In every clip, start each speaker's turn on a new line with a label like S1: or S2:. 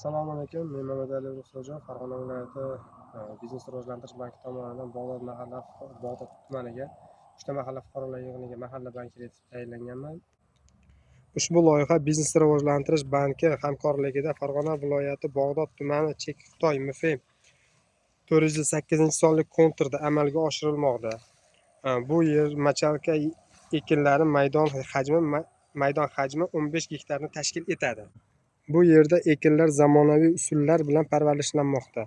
S1: Assalomu alaykum. Men Mamadali Ruxso'jon, Farg'ona viloyati biznes rivojlantirish banki tomonidan Bog'dod tumaniga 3 ta mahalla fuqarolar yig'iniga mahalla bankiri etib tayinlanganman. Ushbu loyiha Biznes rivojlantirish banki hamkorligida Farg'ona viloyati Bog'dod tumani Chekxitoy MFM 408-sonli konturda amalga oshirilmoqda. Bu yer machalka ekinlari maydon hajmi 15 gektarni tashkil etadi. Bu yerda ekinlar zamonaviy usullar bilan parvarishlanmoqda.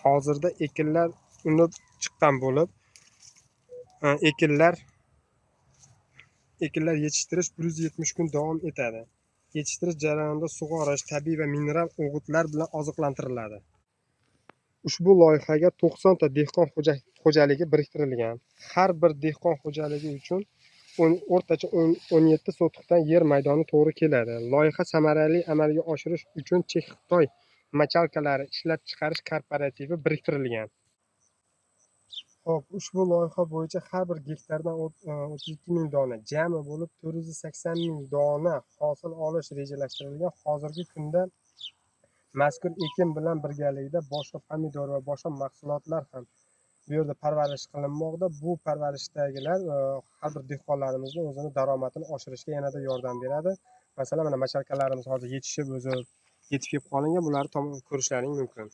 S1: Hozirda ekinlar unib chiqqan bo'lib, ekinlar yetishtirish 170 kun davom etadi. Yetishtirish jarayonida sug'orish, tabiiy va mineral o'g'itlar bilan oziqlantiriladi. Ushbu loyihaga 90 ta dehqon xo'jaligi biriktirilgan. Har bir dehqon xo'jaligi uchun o'rtacha 17 sotixdan yer maydoni to'g'ri keladi. Loyiha samarali amalga oshirish uchun Chekxitoy machalkalari ishlab chiqarish kooperativi biriktirilgan. Xo'p, ushbu loyiha bo'yicha har bir gektardan 32 ming dona, jami bo'lib 480 ming dona hosil olish rejalashtirilgan. Hozirgi kunda mazkur ekin bilan birgalikda boshqa pomidor va boshqa mahsulotlar ham bu yerda parvarish qilinmoqda. Bu parvarishdagilar har bir dehqonlarimizning o'zini daromadini oshirishga yanada yordam beradi. Masalan, mana machalkalarimiz hozir yetishib kelib qolingan, bularni ko'rishlaring mumkin.